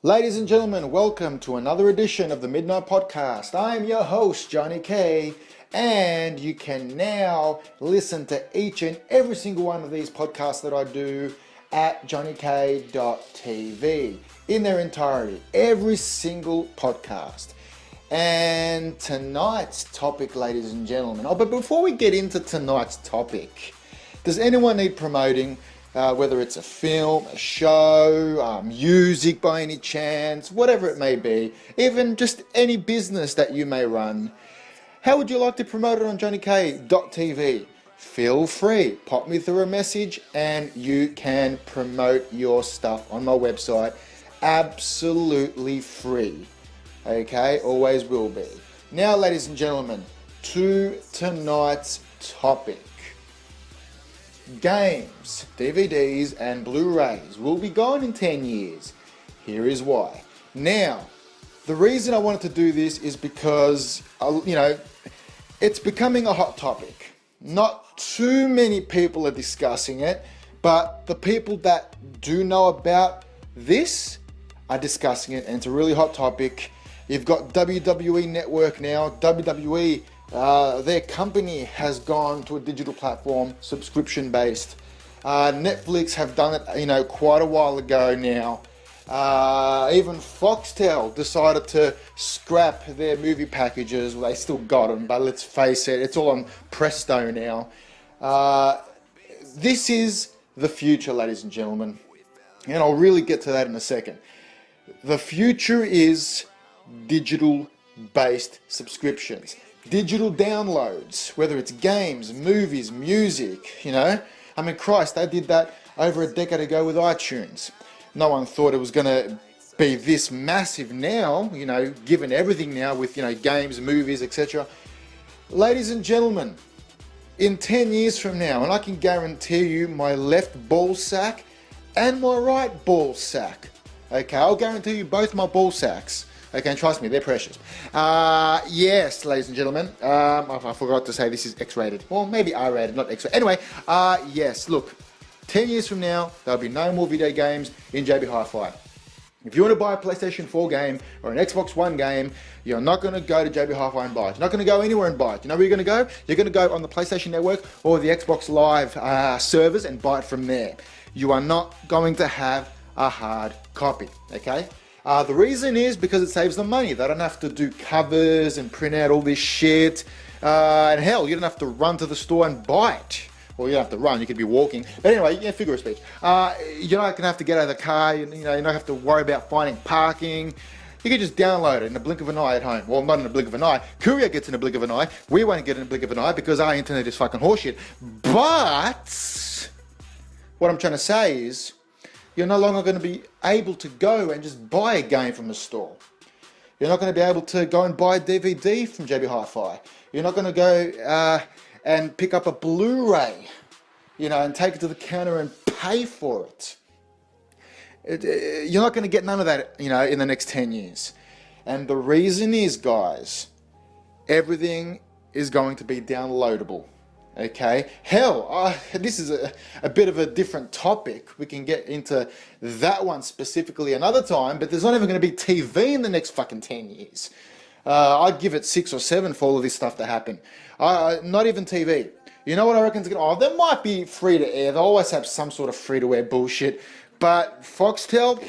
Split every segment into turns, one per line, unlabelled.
Ladies and gentlemen, welcome to another edition of the Midnight Podcast. I am your host, Johnny K, and you can now listen to each and every single one of these podcasts that I do at johnnyk.tv in their entirety, every single podcast. And tonight's topic, ladies and gentlemen, but before we get into tonight's topic, does anyone need promoting? Whether it's a film, a show, music by any chance, whatever it may be, even just any business that you may run. How would you like to promote it on johnnyk.tv? Feel free, pop me through a message and you can promote your stuff on my website absolutely free. Okay, always will be. Now, ladies and gentlemen, to tonight's topic. Games, DVDs and Blu-rays will be gone in 10 years. Here is why. Now, the reason I wanted to do this is because, it's becoming a hot topic. Not too many people are discussing it, but the people that do know about this are discussing it, and it's a really hot topic. You've got WWE Network now. WWE, their company has gone to a digital platform, subscription based. Netflix have done it, quite a while ago now. Even Foxtel decided to scrap their movie packages. Well, they still got them, but let's face it, it's all on Presto now. This is the future, ladies and gentlemen, and I'll really get to that in a second. The future is digital based subscriptions. Digital downloads, whether it's games, movies, music, Christ, they did that over a decade ago with iTunes. No one thought it was going to be this massive now, given everything now with, games, movies, etc. Ladies and gentlemen, in 10 years from now, and I can guarantee you my left ball sack and my right ball sack, okay, I'll guarantee you both my ball sacks. Okay, and trust me, they're precious. Yes, ladies and gentlemen, I forgot to say this is X-rated. Well, maybe R-rated, not X-rated. Anyway, yes, look, 10 years from now, there'll be no more video games in JB Hi-Fi. If you want to buy a PlayStation 4 game or an Xbox One game, you're not going to go to JB Hi-Fi and buy it. You're not going to go anywhere and buy it. You know where you're going to go? You're going to go on the PlayStation Network or the Xbox Live servers and buy it from there. You are not going to have a hard copy, okay? The reason is because it saves them money. They don't have to do covers and print out all this shit. And hell, you don't have to run to the store and buy it. Well, you don't have to run, you could be walking. But anyway, figure of speech. You're not going to have to get out of the car. You're not going to have to worry about finding parking. You can just download it in a blink of an eye at home. Well, not in a blink of an eye. Courier gets in a blink of an eye. We won't get in a blink of an eye because our internet is fucking horseshit. But what I'm trying to say is, you're no longer going to be able to go and just buy a game from the store. You're not going to be able to go and buy a DVD from JB Hi-Fi. You're not going to go and pick up a Blu-ray, and take it to the counter and pay for it. You're not going to get none of that, in the next 10 years. And the reason is, guys, everything is going to be downloadable. Okay, hell, this is a bit of a different topic. We can get into that one specifically another time, but there's not even going to be TV in the next fucking 10 years. I'd give it 6 or 7 for all of this stuff to happen. Not even TV. You know what I reckon is going to... there might be free-to-air. They always have some sort of free-to-air bullshit. But Foxtel,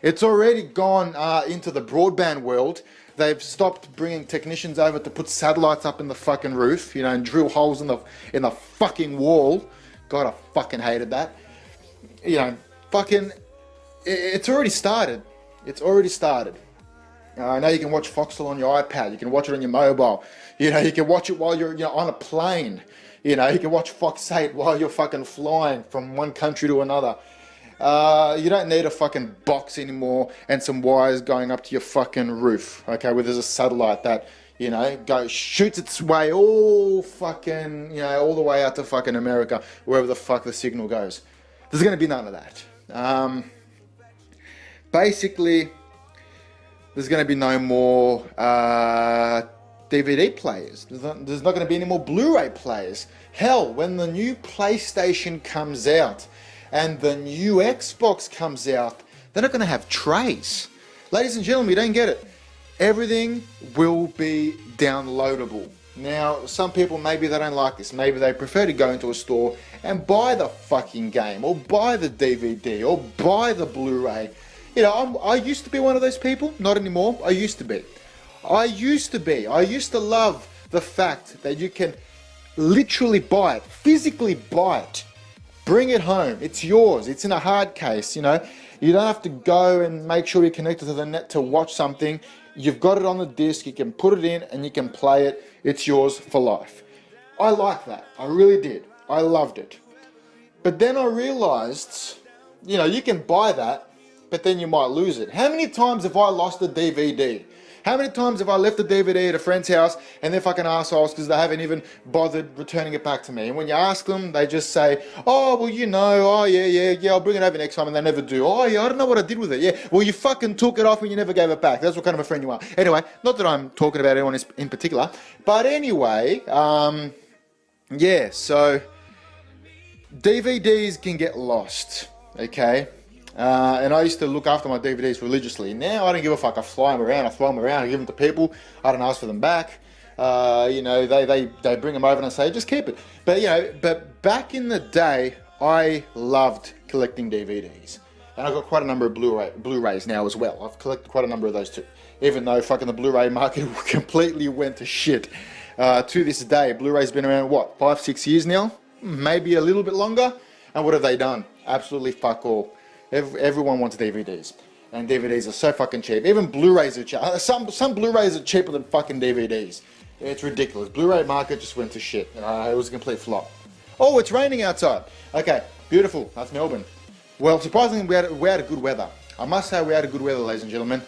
it's already gone into the broadband world. They've stopped bringing technicians over to put satellites up in the fucking roof, and drill holes in the fucking wall. God, I fucking hated that. It's already started. It's already started. I know you can watch Foxtel on your iPad. You can watch it on your mobile. You can watch it while you're on a plane. You can watch Fox 8 while you're fucking flying from one country to another. You don't need a fucking box anymore and some wires going up to your fucking roof, okay, where there's a satellite that, shoots its way all fucking, all the way out to fucking America, wherever the fuck the signal goes. There's going to be none of that. Basically, there's going to be no more DVD players. There's not going to be any more Blu-ray players. Hell, when the new PlayStation comes out, and the new Xbox comes out, They're not going to have trays. Ladies and gentlemen, you don't get it. Everything will be downloadable. Now, some people, maybe they don't like this. Maybe they prefer to go into a store and buy the fucking game, or buy the DVD, or buy the Blu-ray. You know, I used to be one of those people. Not anymore. I used to be. I used to love the fact that you can literally buy it, physically buy it, bring it home. It's yours. It's in a hard case, you know. You don't have to go and make sure you're connected to the net to watch something. You've got it on the disc, you can put it in and you can play it. It's yours for life. I like that. I really did. I loved it. But then I realized, you know, you can buy that, but then you might lose it. How many times have I lost a DVD? How many times have I left a DVD at a friend's house and they're fucking assholes because they haven't even bothered returning it back to me? And when you ask them, they just say, oh, well, you know, oh, yeah, I'll bring it over next time, and they never do. Oh, yeah, I don't know what I did with it. Yeah, well, you fucking took it off and you never gave it back. That's what kind of a friend you are. Anyway, not that I'm talking about anyone in particular, but anyway, yeah, so DVDs can get lost, okay? And I used to look after my DVDs religiously. Now I don't give a fuck. I fly them around, I throw them around, I give them to people. I don't ask for them back. You know, they bring them over and I say, just keep it. But you know, but back in the day, I loved collecting DVDs. And I've got quite a number of Blu-rays now as well. I've collected quite a number of those too. Even though fucking the Blu-ray market completely went to shit. To this day, Blu-ray's been around, what, 5-6 years now? Maybe a little bit longer. And what have they done? Absolutely fuck all. Everyone wants DVDs, and DVDs are so fucking cheap. Even Blu-rays are cheap. Some Blu-rays are cheaper than fucking DVDs. It's ridiculous. Blu-ray market just went to shit. It was a complete flop. Oh, it's raining outside. Okay, beautiful. That's Melbourne. Well, surprisingly, we had a good weather. I must say we had a good weather, ladies and gentlemen.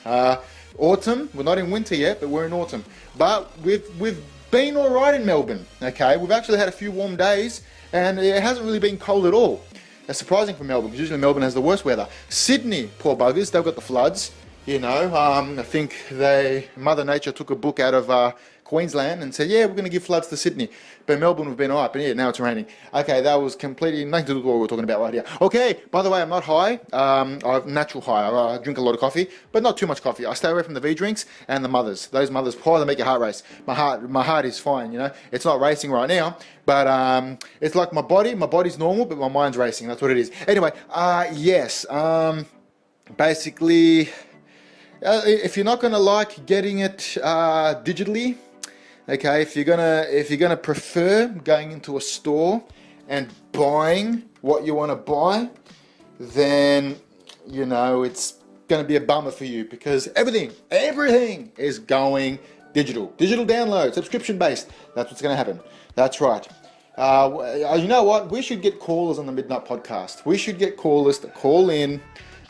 Autumn. We're not in winter yet, but we're in autumn. But we've been all right in Melbourne. Okay, we've actually had a few warm days, and it hasn't really been cold at all. That's surprising for Melbourne, because usually Melbourne has the worst weather. Sydney, poor buggers, they've got the floods, you know. I think Mother Nature took a book out of Queensland and said, yeah, we're going to give floods to Sydney. But Melbourne, we've been all right, but yeah, now it's raining. Okay, that was completely nothing to do with what we're talking about right here. Okay, by the way, I'm not high. I have natural high. I drink a lot of coffee, but not too much coffee. I stay away from the V drinks and the mothers. Those mothers, they make your heart race. My heart is fine, you know. It's not racing right now, but it's like my body's normal, but my mind's racing. That's what it is. Anyway, yes, basically, if you're not going to like getting it digitally, okay, if you're gonna prefer going into a store and buying what you want to buy, then you know it's gonna be a bummer for you, because everything is going digital. Digital download, subscription based. That's what's gonna happen. That's right. You know what? We should get callers on the Midnight Podcast. We should get callers to call in,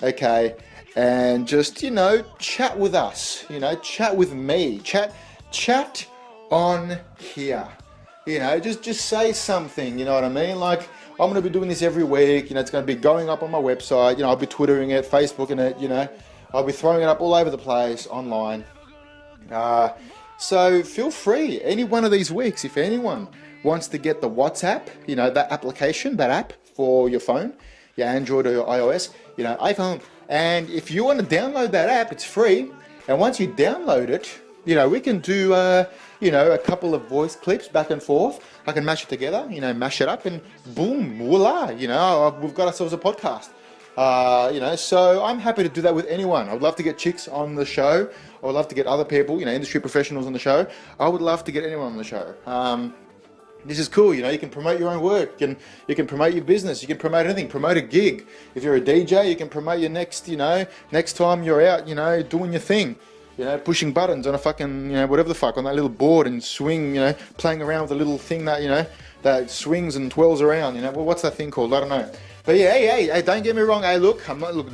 okay, and just, you know, chat with us. You know, chat with me. Chat on here, you know, just say something, you know what I mean? Like, I'm going to be doing this every week, you know, it's going to be going up on my website, you know, I'll be Twittering it, Facebooking it, you know, I'll be throwing it up all over the place online. So feel free, any one of these weeks, if anyone wants to get the WhatsApp, you know, that application, that app for your phone, your Android or your iOS, you know, iPhone, and if you want to download that app, it's free, and once you download it, you know, we can do, you know, a couple of voice clips back and forth. I can mash it together, you know, mash it up, and boom, voila, you know, we've got ourselves a podcast. You know, so I'm happy to do that with anyone. I would love to get chicks on the show. I would love to get other people, you know, industry professionals on the show. I would love to get anyone on the show. This is cool, you know, you can promote your own work, you can promote your business, you can promote anything, promote a gig. If you're a DJ, you can promote your next, you know, next time you're out, you know, doing your thing. You know, pushing buttons on a fucking, you know, whatever the fuck, on that little board, and swing, you know, playing around with a little thing that, you know, that swings and twirls around, you know. Well, what's that thing called? I don't know. But yeah, hey, don't get me wrong. Hey, look,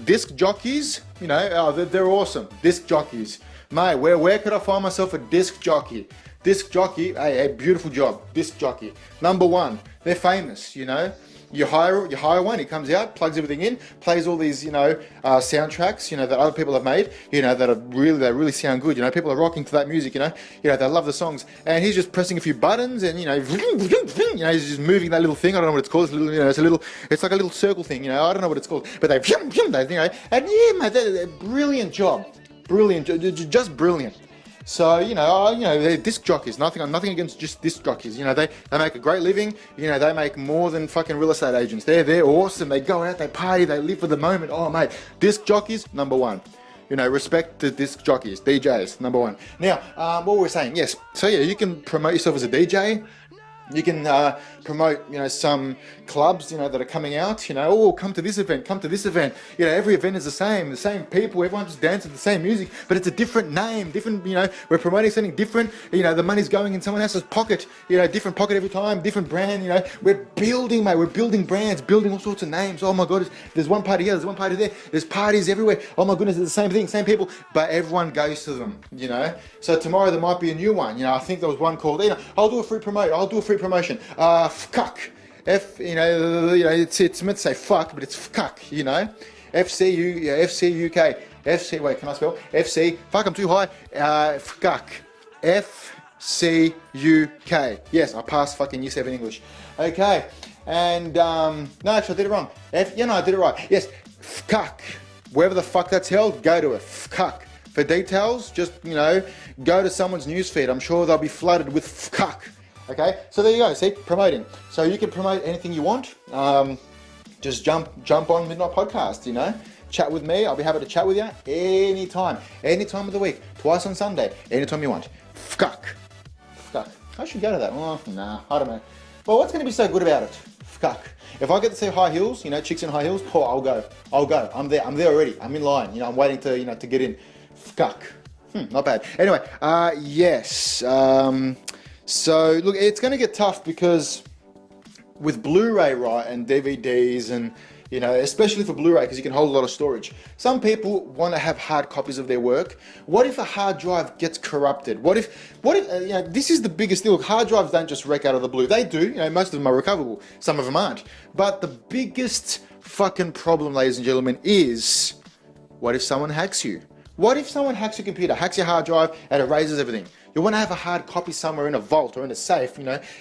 disc jockeys, you know, they're awesome. Disc jockeys. Mate, where could I find myself a disc jockey? Disc jockey, hey, beautiful job. Disc jockey. Number one, they're famous, you know. You hire one. He comes out, plugs everything in, plays all these, soundtracks, that other people have made, that really sound good. People are rocking to that music. They love the songs, and he's just pressing a few buttons, and he's just moving that little thing. I don't know what it's called. It's like a little circle thing. I don't know what it's called, but they, and yeah, mate, brilliant job, just brilliant. So, they're disc jockeys. Nothing against just disc jockeys. They make a great living. They make more than fucking real estate agents. They're awesome. They go out, they party, they live for the moment. Oh, mate, disc jockeys, number one. Respect the disc jockeys, DJs, number one. Now, what were we saying? Yes. So, yeah, you can promote yourself as a DJ. You can promote, some clubs, that are coming out, come to this event, every event is the same people, everyone just dances the same music, but it's a different name, different, we're promoting something different, the money's going in someone else's pocket, different pocket every time, different brand, we're building, mate, we're building brands, building all sorts of names. Oh my God, there's one party here, there's one party there, there's parties everywhere. Oh my goodness, it's the same thing, same people, but everyone goes to them, So tomorrow there might be a new one, I think there was one called, I'll do a free promotion. Fuck. It's meant to say fuck, but it's fuck, FC UK. FC, wait, can I spell? FC, fuck, I'm too high. Fuck. FC UK. Yes, I passed fucking year 7 English. Okay. And, no, actually I did it wrong. I did it right. Yes, fuck. Wherever the fuck that's held, go to it. Fuck. For details, just, go to someone's newsfeed. I'm sure they'll be flooded with fuck. Okay, so there you go, see, promoting. So you can promote anything you want. Just jump on Midnight Podcast, Chat with me, I'll be happy to chat with you anytime of the week, twice on Sunday, anytime you want. Fuck. I should go to that. Oh, nah, I don't know. Well, what's going to be so good about it? Fuck. If I get to see high heels, chicks in high heels, I'll go. I'm there already. I'm in line, I'm waiting to get in. Fuck. Not bad. Anyway, yes. So, look, it's going to get tough because with Blu-ray, right, and DVDs and, especially for Blu-ray because you can hold a lot of storage. Some people want to have hard copies of their work. What if a hard drive gets corrupted? What if this is the biggest deal. Hard drives don't just wreck out of the blue. They do, most of them are recoverable. Some of them aren't. But the biggest fucking problem, ladies and gentlemen, is what if someone hacks you? What if someone hacks your computer, hacks your hard drive, and erases everything? You want to have a hard copy somewhere in a vault or in a safe,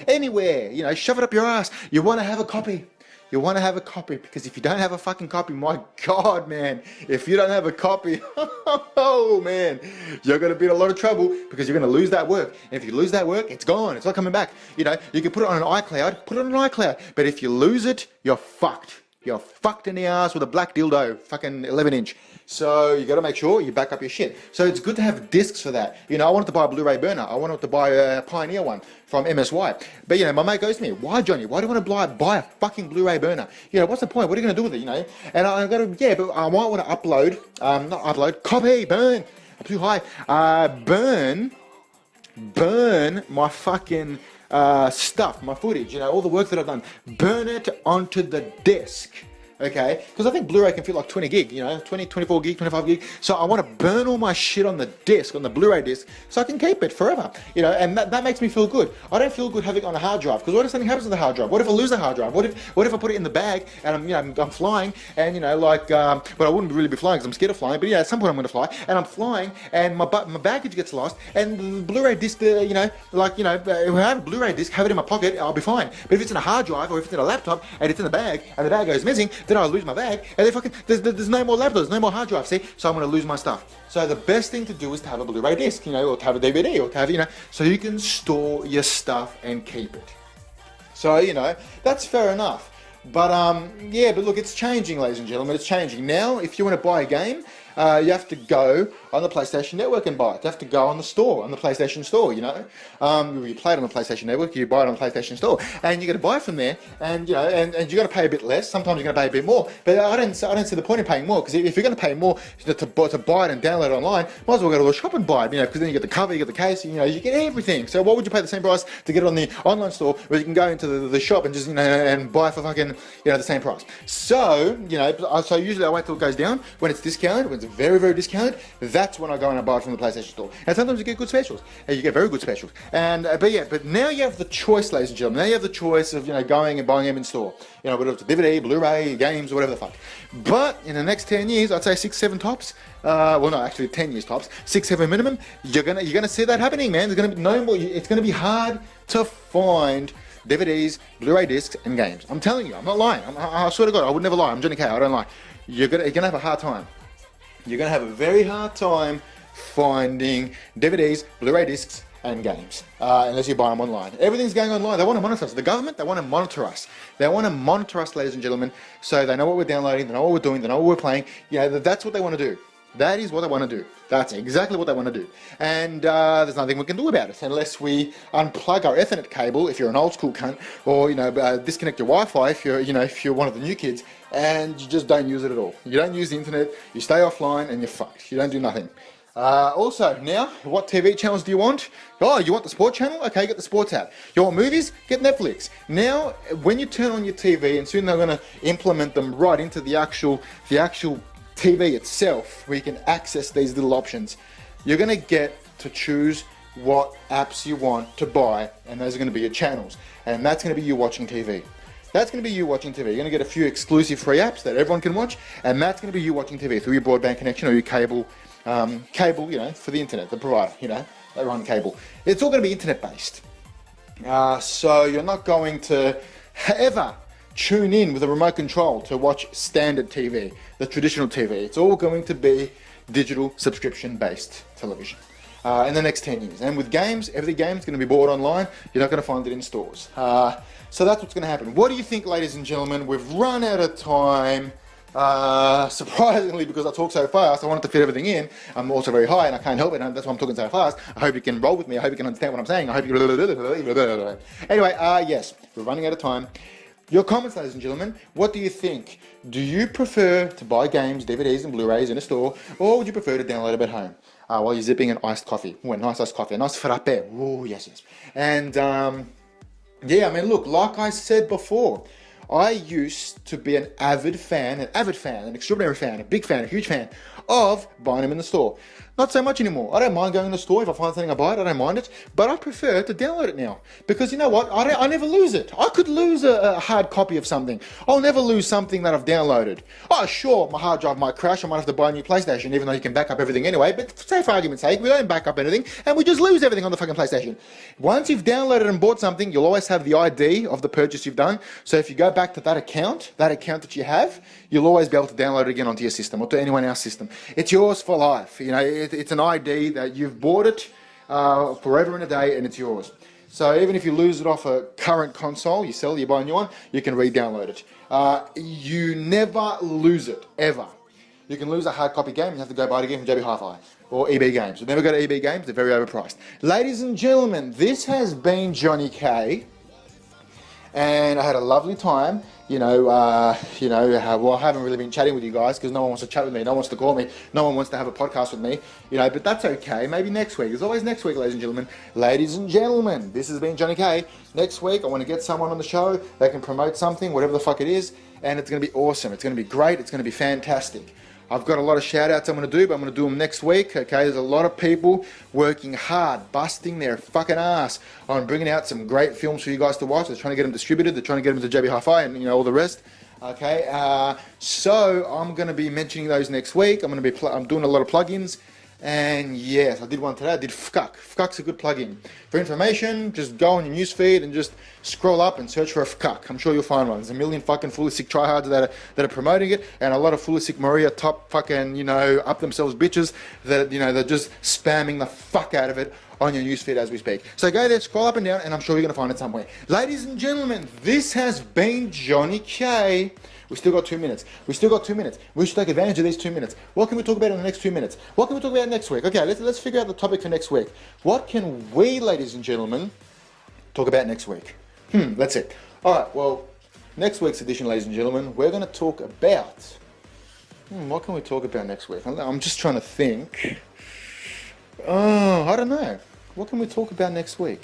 anywhere, shove it up your ass. You want to have a copy. Because if you don't have a fucking copy, my God, man, if you don't have a copy, oh man, you're going to be in a lot of trouble because you're going to lose that work. And if you lose that work, it's gone. It's not coming back. You can put it on an iCloud, but if you lose it, you're fucked. You're fucked in the ass with a black dildo, fucking 11-inch. So you got to make sure you back up your shit. So it's good to have discs for that. I wanted to buy a Blu-ray burner. I wanted to buy a Pioneer one from MSY. But my mate goes to me, why, Johnny? Why do you want to buy a fucking Blu-ray burner? What's the point? What are you going to do with it? And I got to, yeah, but I might want to copy, burn. I'm too high. Burn my fucking stuff, my footage, all the work that I've done, burn it onto the disc, okay? Because I think Blu-ray can fit like 20 gig, 20, 24 gig, 25 gig. So I want to burn all my shit on the disc, on the Blu-ray disc, so I can keep it forever, and that makes me feel good. I don't feel good having it on a hard drive, because what if something happens to the hard drive? What if I lose the hard drive? What if I put it in the bag, and I'm flying, and but I wouldn't really be flying because I'm scared of flying, but at some point I'm going to fly, and I'm flying, and my baggage gets lost, and the Blu-ray disc, if I have a Blu-ray disc, have it in my pocket, I'll be fine. But if it's in a hard drive, or if it's in a laptop, and it's in the bag, and the bag goes missing, then I'll lose my bag, and then there's no more laptops, no more hard drives, see? So I'm going to lose my stuff. So the best thing to do is to have a Blu-ray disc, or to have a DVD, or to have, so you can store your stuff and keep it. So, that's fair enough. But, but look, it's changing, ladies and gentlemen, it's changing. Now, if you want to buy a game, you have to go on the PlayStation Network and buy it. You have to go on the store, on the PlayStation Store, You play it on the PlayStation Network, you buy it on the PlayStation Store, and you got to buy it from there, and you got to pay a bit less. Sometimes you're going to pay a bit more, but I don't see the point in paying more, because if you're going to pay more to buy it and download it online, might as well go to a shop and buy it, because then you get the cover, you get the case, you get everything. So why would you pay the same price to get it on the online store, where you can go into the shop and just, and buy for fucking, the same price? So, so usually I wait till it goes down when it's discounted, when it's very, very discounted, that's when I go and I buy it from the PlayStation Store. And sometimes you get good specials, and you get very good specials. And but now you have the choice, ladies and gentlemen. Now you have the choice of going and buying them in store. Whether it's a DVD, Blu-ray, games, or whatever the fuck. But in the next 10 years, I'd say 6, 7 tops. Well, no, actually 10 years tops. 6, 7 minimum. You're gonna see that happening, man. There's gonna be no more. It's gonna be hard to find DVDs, Blu-ray discs, and games. I'm telling you, I'm not lying. I swear to God, I would never lie. I'm Johnny K. I don't lie. You're gonna have a hard time. You're gonna have a very hard time finding DVDs, Blu-ray discs, and games, unless you buy them online. Everything's going online. They want to monitor us. The government, they want to monitor us. They want to monitor us, ladies and gentlemen, so they know what we're downloading, they know what we're doing, they know what we're playing. That's what they want to do. That is what they want to do. That's exactly what they want to do. And there's nothing we can do about it unless we unplug our Ethernet cable if you're an old school cunt, or disconnect your Wi-Fi if you're one of the new kids, and you just don't use it at all. You don't use the internet, you stay offline, and you're fucked. You don't do nothing. Also, now, what TV channels do you want? Oh, you want the sports channel? Okay, get the sports app. You want movies? Get Netflix. Now, when you turn on your TV, and soon they're going to implement them right into the actual TV itself, where you can access these little options, you're going to get to choose what apps you want to buy, and those are going to be your channels, and that's going to be you watching TV. That's going to be you watching TV. You're going to get a few exclusive free apps that everyone can watch, and that's going to be you watching TV through your broadband connection or your cable, for the internet, the provider, they run cable. It's all going to be internet based. So you're not going to ever tune in with a remote control to watch standard TV, the traditional TV. It's all going to be digital subscription based television in the next 10 years. And with games, every game's going to be bought online. You're not going to find it in stores. So that's what's going to happen. What do you think, ladies and gentlemen? We've run out of time. Surprisingly, because I talk so fast, I wanted to fit everything in. I'm also very high and I can't help it, and that's why I'm talking so fast. I hope you can roll with me. I hope you can understand what I'm saying. I hope you... Anyway, yes, we're running out of time. Your comments, ladies and gentlemen, what do you think? Do you prefer to buy games, DVDs and Blu-rays in a store, or would you prefer to download them at home while you're zipping an iced coffee? Ooh, a nice iced coffee, a nice frappe. Oh, yes, yes. And look, like I said before, I used to be an avid fan, an extraordinary fan, a big fan, a huge fan of buying them in the store. Not so much anymore. I don't mind going to the store. If I find something I buy it, I don't mind it. But I prefer to download it now. Because you know what? I never lose it. I could lose a hard copy of something. I'll never lose something that I've downloaded. Oh, sure, my hard drive might crash. I might have to buy a new PlayStation, even though you can back up everything anyway. But say for argument's sake, we don't back up anything, and we just lose everything on the fucking PlayStation. Once you've downloaded and bought something, you'll always have the ID of the purchase you've done. So if you go back to that account that you have, you'll always be able to download it again onto your system or to anyone else's system. It's yours for life. It's an ID that you've bought it forever and a day, and it's yours. So even if you lose it off a current console, you buy a new one, you can re-download it. You never lose it, ever. You can lose a hard copy game and you have to go buy it again from JB Hi-Fi or EB Games. So never go to EB Games, they're very overpriced. Ladies and gentlemen, this has been Johnny K, and I had a lovely time. I haven't really been chatting with you guys because no one wants to chat with me, no one wants to call me, no one wants to have a podcast with me, but that's okay. Maybe next week. There's always next week, ladies and gentlemen. Ladies and gentlemen, this has been Johnny K. Next week, I want to get someone on the show that can promote something, whatever the fuck it is, and it's going to be awesome. It's going to be great. It's going to be fantastic. I've got a lot of shout outs I'm going to do, but I'm going to do them next week. Okay, there's a lot of people working hard, busting their fucking ass on bringing out some great films for you guys to watch. They're trying to get them distributed. They're trying to get them to JB Hi-Fi and all the rest. Okay, so I'm going to be mentioning those next week. I'm doing a lot of plugins. And yes, I did one today. I did FKUK. FKUK's a good plugin. For information, just go on your newsfeed and just scroll up and search for a FKUK. I'm sure you'll find one. There's a million fucking fully sick tryhards that are promoting it, and a lot of fully sick Maria top fucking, up themselves bitches that, they're just spamming the fuck out of it on your newsfeed as we speak. So go there, scroll up and down, and I'm sure you're going to find it somewhere. Ladies and gentlemen, this has been Johnny K. We still got 2 minutes. We should take advantage of these 2 minutes. What can we talk about in the next 2 minutes? What can we talk about next week? Okay, let's figure out the topic for next week. What can we, ladies and gentlemen, talk about next week? That's it. All right, well, next week's edition, ladies and gentlemen, we're going to talk about... what can we talk about next week? I'm just trying to think. I don't know. What can we talk about next week?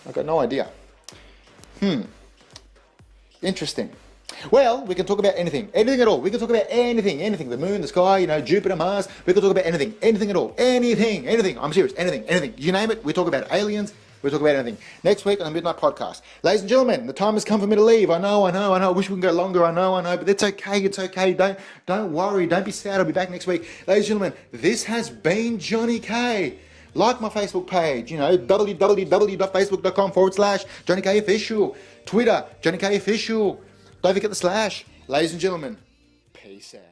I've got no idea. Interesting. Well, we can talk about anything at all. We can talk about anything. The moon, the sky, Jupiter, Mars. We can talk about anything at all. Anything. I'm serious, anything. You name it, we talk about aliens. We talk about anything. Next week on the Midnight Podcast. Ladies and gentlemen, the time has come for me to leave. I know. I wish we could go longer. I know. But it's okay. Don't worry. Don't be sad. I'll be back next week. Ladies and gentlemen, this has been Johnny K. Like my Facebook page, www.facebook.com/Johnny K Official. Twitter, Johnny K Official. Don't forget the /. Ladies and gentlemen, peace out.